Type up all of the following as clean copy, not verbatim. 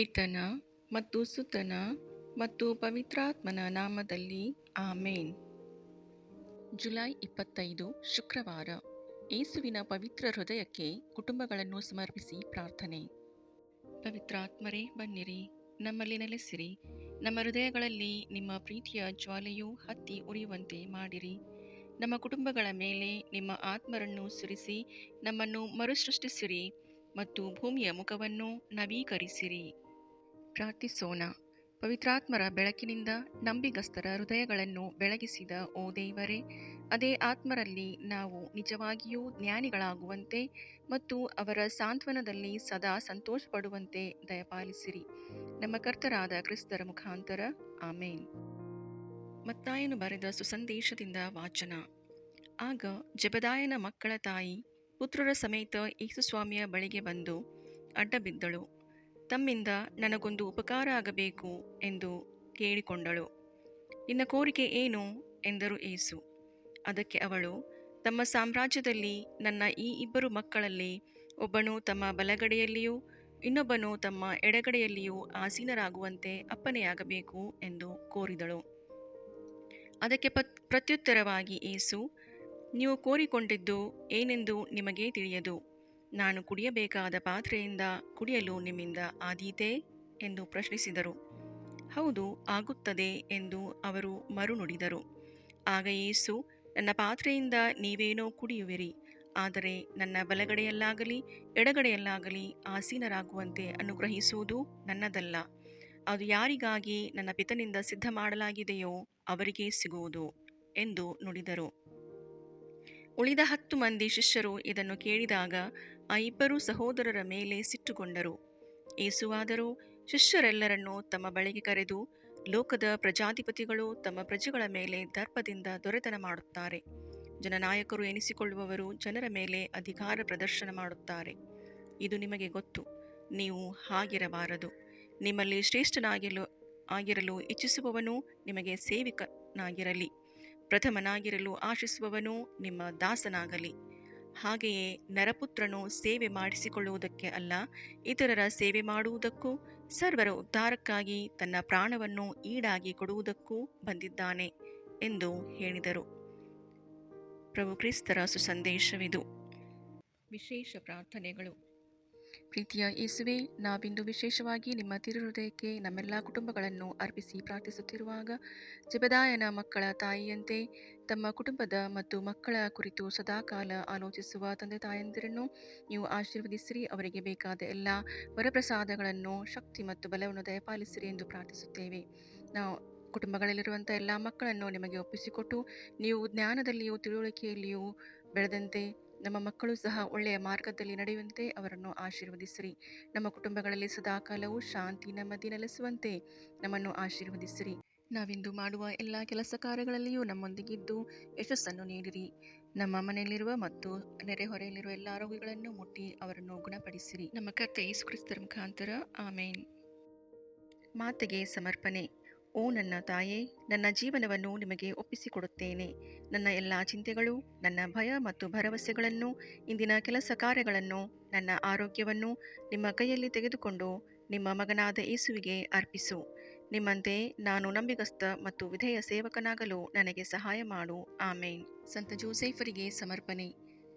ಪಿತನ ಮತ್ತು ಸುತನ ಮತ್ತು ಪವಿತ್ರಾತ್ಮನ ನಾಮದಲ್ಲಿ ಆಮೇನ್. ಜುಲೈ 25 ಶುಕ್ರವಾರ. ಯೇಸುವಿನ ಪವಿತ್ರ ಹೃದಯಕ್ಕೆ ಕುಟುಂಬಗಳನ್ನು ಸಮರ್ಪಿಸಿ ಪ್ರಾರ್ಥನೆ. ಪವಿತ್ರಾತ್ಮರೇ, ಬನ್ನಿರಿ, ನಮ್ಮಲ್ಲಿ ನೆಲೆಸಿರಿ. ನಮ್ಮ ಹೃದಯಗಳಲ್ಲಿ ನಿಮ್ಮ ಪ್ರೀತಿಯ ಜ್ವಾಲೆಯು ಹತ್ತಿ ಉರಿಯುವಂತೆ ಮಾಡಿರಿ. ನಮ್ಮ ಕುಟುಂಬಗಳ ಮೇಲೆ ನಿಮ್ಮ ಆತ್ಮರನ್ನು ಸುರಿಸಿ ನಮ್ಮನ್ನು ಮರುಸೃಷ್ಟಿಸಿರಿ ಮತ್ತು ಭೂಮಿಯ ಮುಖವನ್ನು ನವೀಕರಿಸಿರಿ. ಪ್ರಾರ್ಥಿಸೋಣ. ಪವಿತ್ರಾತ್ಮರ ಬೆಳಕಿನಿಂದ ನಂಬಿಗಸ್ತರ ಹೃದಯಗಳನ್ನು ಬೆಳಗಿಸಿದ ಓ ದೇವರೇ, ಅದೇ ಆತ್ಮರಲ್ಲಿ ನಾವು ನಿಜವಾಗಿಯೂ ಜ್ಞಾನಿಗಳಾಗುವಂತೆ ಮತ್ತು ಅವರ ಸಾಂತ್ವನದಲ್ಲಿ ಸದಾ ಸಂತೋಷಪಡುವಂತೆ ದಯಪಾಲಿಸಿರಿ. ನಮ್ಮ ಕರ್ತರಾದ ಕ್ರಿಸ್ತರ ಮುಖಾಂತರ ಆಮೇನ್. ಮತ್ತಾಯನು ಬರೆದ ಸುಸಂದೇಶದಿಂದ ವಾಚನ. ಆಗ ಜೆಬೆದಾಯನ ಮಕ್ಕಳ ತಾಯಿ ಪುತ್ರರ ಸಮೇತ ಯೇಸುಸ್ವಾಮಿಯ ಬಳಿಗೆ ಬಂದು ಅಡ್ಡಬಿದ್ದಳು. ತಮ್ಮಿಂದ ನನಗೊಂದು ಉಪಕಾರ ಆಗಬೇಕು ಎಂದು ಕೇಳಿಕೊಂಡಳು. ನಿನ್ನ ಕೋರಿಕೆ ಏನು ಎಂದರು ಯೇಸು. ಅದಕ್ಕೆ ಅವಳು, ತಮ್ಮ ಸಾಮ್ರಾಜ್ಯದಲ್ಲಿ ನನ್ನ ಈ ಇಬ್ಬರು ಮಕ್ಕಳಲ್ಲಿ ಒಬ್ಬನು ತಮ್ಮ ಬಲಗಡೆಯಲ್ಲಿಯೂ ಇನ್ನೊಬ್ಬನು ತಮ್ಮ ಎಡಗಡೆಯಲ್ಲಿಯೂ ಆಸೀನರಾಗುವಂತೆ ಅಪ್ಪಣೆಯಾಗಬೇಕು ಎಂದು ಕೋರಿದಳು. ಅದಕ್ಕೆ ಪ್ರತ್ಯುತ್ತರವಾಗಿ ಯೇಸು, ನೀವು ಕೋರಿಕೊಂಡಿದ್ದು ಏನೆಂದು ನಿಮಗೇ ತಿಳಿಯದು. ನಾನು ಕುಡಿಯಬೇಕಾದ ಪಾತ್ರೆಯಿಂದ ಕುಡಿಯಲು ನಿಮ್ಮಿಂದ ಆದೀತೇ ಎಂದು ಪ್ರಶ್ನಿಸಿದರು. ಹೌದು, ಆಗುತ್ತದೆ ಎಂದು ಅವರು ಮರುನುಡಿದರು. ಆಗ ಯೇಸು, ನನ್ನ ಪಾತ್ರೆಯಿಂದ ನೀವೇನೋ ಕುಡಿಯುವಿರಿ, ಆದರೆ ನನ್ನ ಬಲಗಡೆಯಲ್ಲಾಗಲಿ ಎಡಗಡೆಯಲ್ಲಾಗಲಿ ಆಸೀನರಾಗುವಂತೆ ಅನುಗ್ರಹಿಸುವುದು ನನ್ನದಲ್ಲ. ಅದು ಯಾರಿಗಾಗಿ ನನ್ನ ಪಿತನಿಂದ ಸಿದ್ಧ ಮಾಡಲಾಗಿದೆಯೋ ಅವರಿಗೇ ಸಿಗುವುದು ಎಂದು ನುಡಿದರು. ಉಳಿದ 10 ಮಂದಿ ಶಿಷ್ಯರು ಇದನ್ನು ಕೇಳಿದಾಗ ಆ ಇಬ್ಬರು ಸಹೋದರರ ಮೇಲೆ ಸಿಟ್ಟುಗೊಂಡರು. ಯೇಸುವಾದರೂ ಶಿಷ್ಯರೆಲ್ಲರನ್ನೂ ತಮ್ಮ ಬಳಿಗೆ ಕರೆದು, ಲೋಕದ ಪ್ರಜಾಧಿಪತಿಗಳು ತಮ್ಮ ಪ್ರಜೆಗಳ ಮೇಲೆ ದರ್ಪದಿಂದ ದೊರೆತನ ಮಾಡುತ್ತಾರೆ. ಜನನಾಯಕರು ಎನಿಸಿಕೊಳ್ಳುವವರು ಜನರ ಮೇಲೆ ಅಧಿಕಾರ ಪ್ರದರ್ಶನ ಮಾಡುತ್ತಾರೆ. ಇದು ನಿಮಗೆ ಗೊತ್ತು. ನೀವು ಹಾಗಿರಬಾರದು. ನಿಮ್ಮಲ್ಲಿ ಶ್ರೇಷ್ಠನಾಗಿರಲು ಇಚ್ಛಿಸುವವನು ನಿಮಗೆ ಸೇವಕನಾಗಿರಲಿ. ಪ್ರಥಮನಾಗಿರಲು ಆಶಿಸುವವನು ನಿಮ್ಮ ದಾಸನಾಗಲಿ. ಹಾಗೆಯೇ ನರಪುತ್ರನು ಸೇವೆ ಮಾಡಿಸಿಕೊಳ್ಳುವುದಕ್ಕೆ ಅಲ್ಲ, ಇತರರ ಸೇವೆ ಮಾಡುವುದಕ್ಕೂ ಸರ್ವರ ಉದ್ಧಾರಕ್ಕಾಗಿ ತನ್ನ ಪ್ರಾಣವನ್ನು ಈಡಾಗಿ ಕೊಡುವುದಕ್ಕೂ ಬಂದಿದ್ದಾನೆ ಎಂದು ಹೇಳಿದರು. ಪ್ರಭು ಕ್ರಿಸ್ತರ ಸುಸಂದೇಶವಿದು. ವಿಶೇಷ ಪ್ರಾರ್ಥನೆಗಳು. ಪ್ರೀತಿಯ ಯೇಸುವೇ, ನಾವಿಂದು ವಿಶೇಷವಾಗಿ ನಿಮ್ಮ ತಿರುಹೃದಯಕ್ಕೆ ನಮ್ಮೆಲ್ಲ ಕುಟುಂಬಗಳನ್ನು ಅರ್ಪಿಸಿ ಪ್ರಾರ್ಥಿಸುತ್ತಿರುವಾಗ, ಜೆಬೆದಾಯನ ಮಕ್ಕಳ ತಾಯಿಯಂತೆ ತಮ್ಮ ಕುಟುಂಬದ ಮತ್ತು ಮಕ್ಕಳ ಕುರಿತು ಸದಾಕಾಲ ಆಲೋಚಿಸುವ ತಂದೆ ತಾಯಂದಿರನ್ನು ನೀವು ಆಶೀರ್ವದಿಸಿರಿ. ಅವರಿಗೆ ಬೇಕಾದ ಎಲ್ಲ ವರಪ್ರಸಾದಗಳನ್ನು, ಶಕ್ತಿ ಮತ್ತು ಬಲವನ್ನು ದಯಪಾಲಿಸಿರಿ ಎಂದು ಪ್ರಾರ್ಥಿಸುತ್ತೇವೆ. ನಾವು ಕುಟುಂಬಗಳಲ್ಲಿರುವಂಥ ಎಲ್ಲ ಮಕ್ಕಳನ್ನು ನಿಮಗೆ ಒಪ್ಪಿಸಿಕೊಟ್ಟು, ನೀವು ಜ್ಞಾನದಲ್ಲಿಯೂ ತಿಳುವಳಿಕೆಯಲ್ಲಿಯೂ ಬೆಳೆದಂತೆ ನಮ್ಮ ಮಕ್ಕಳು ಸಹ ಒಳ್ಳೆಯ ಮಾರ್ಗದಲ್ಲಿ ನಡೆಯುವಂತೆ ಅವರನ್ನು ಆಶೀರ್ವದಿಸಿರಿ. ನಮ್ಮ ಕುಟುಂಬಗಳಲ್ಲಿ ಸದಾಕಾಲವೂ ಶಾಂತಿ ನೆಮ್ಮದಿ ನೆಲೆಸುವಂತೆ ನಮ್ಮನ್ನು ಆಶೀರ್ವದಿಸಿರಿ. ನಾವಿಂದು ಮಾಡುವ ಎಲ್ಲ ಕೆಲಸ ಕಾರ್ಯಗಳಲ್ಲಿಯೂ ನಮ್ಮೊಂದಿಗಿದ್ದು ಯಶಸ್ಸನ್ನು ನೀಡಿರಿ. ನಮ್ಮ ಮನೆಯಲ್ಲಿರುವ ಮತ್ತು ನೆರೆಹೊರೆಯಲ್ಲಿರುವ ಎಲ್ಲ ರೋಗಿಗಳನ್ನು ಮುಟ್ಟಿ ಅವರನ್ನು ಗುಣಪಡಿಸಿರಿ. ನಮ್ಮ ಕರ್ತೇ ಯೇಸು ಕ್ರಿಸ್ತರ ಮುಖಾಂತರ ಆಮೇನ್. ಮಾತೆಗೆ ಸಮರ್ಪಣೆ. ಓ ನನ್ನ ತಾಯೇ, ನನ್ನ ಜೀವನವನ್ನು ನಿಮಗೆ ಒಪ್ಪಿಸಿಕೊಡುತ್ತೇನೆ. ನನ್ನ ಎಲ್ಲ ಚಿಂತೆಗಳು, ನನ್ನ ಭಯ ಮತ್ತು ಭರವಸೆಗಳನ್ನು, ಇಂದಿನ ಕೆಲಸ ಕಾರ್ಯಗಳನ್ನು, ನನ್ನ ಆರೋಗ್ಯವನ್ನು ನಿಮ್ಮ ಕೈಯಲ್ಲಿ ತೆಗೆದುಕೊಂಡು ನಿಮ್ಮ ಮಗನಾದ ಯೇಸುವಿಗೆ ಅರ್ಪಿಸು. ನಿಮ್ಮಂತೆ ನಾನು ನಂಬಿಗಸ್ತ ಮತ್ತು ವಿಧೇಯ ಸೇವಕನಾಗಲು ನನಗೆ ಸಹಾಯ ಮಾಡು. ಆಮೇನ್. ಸಂತ ಜೋಸೆಫರಿಗೆ ಸಮರ್ಪಣೆ.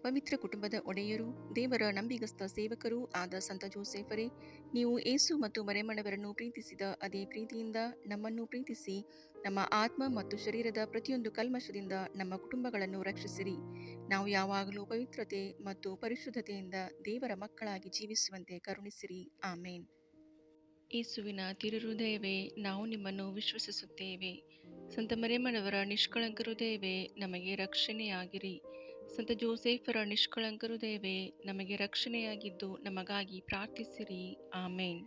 ಪವಿತ್ರ ಕುಟುಂಬದ ಒಡೆಯರು, ದೇವರ ನಂಬಿಗಸ್ತ ಸೇವಕರೂ ಆದ ಸಂತ ಜೋಸೆಫರೇ, ನೀವು ಯೇಸು ಮತ್ತು ಮರಿಯಮ್ಮನವರನ್ನು ಪ್ರೀತಿಸಿದ ಅದೇ ಪ್ರೀತಿಯಿಂದ ನಮ್ಮನ್ನು ಪ್ರೀತಿಸಿ ನಮ್ಮ ಆತ್ಮ ಮತ್ತು ಶರೀರದ ಪ್ರತಿಯೊಂದು ಕಲ್ಮಶದಿಂದ ನಮ್ಮ ಕುಟುಂಬಗಳನ್ನು ರಕ್ಷಿಸಿರಿ. ನಾವು ಯಾವಾಗಲೂ ಪವಿತ್ರತೆ ಮತ್ತು ಪರಿಶುದ್ಧತೆಯಿಂದ ದೇವರ ಮಕ್ಕಳಾಗಿ ಜೀವಿಸುವಂತೆ ಕರುಣಿಸಿರಿ. ಆಮೇನ್. ಯೇಸುವಿನ ತಿರುಹೃದಯವೇ, ನಾವು ನಿಮ್ಮನ್ನು ವಿಶ್ವಸಿಸುತ್ತೇವೆ. ಸಂತ ಮರಿಯಮ್ಮನವರ ನಿಷ್ಕಳಂಕ ಹೃದಯವೇ, ನಮಗೆ ರಕ್ಷಣೆಯಾಗಿರಿ. ಸಂತ ಜೋಸೆಫರ ನಿಷ್ಕಳಂಕ ಹೃದಯವೇ, ನಮಗೆ ರಕ್ಷಣೆಯಾಗಿದ್ದು ನಮಗಾಗಿ ಪ್ರಾರ್ಥಿಸಿರಿ. ಆಮೇನ್.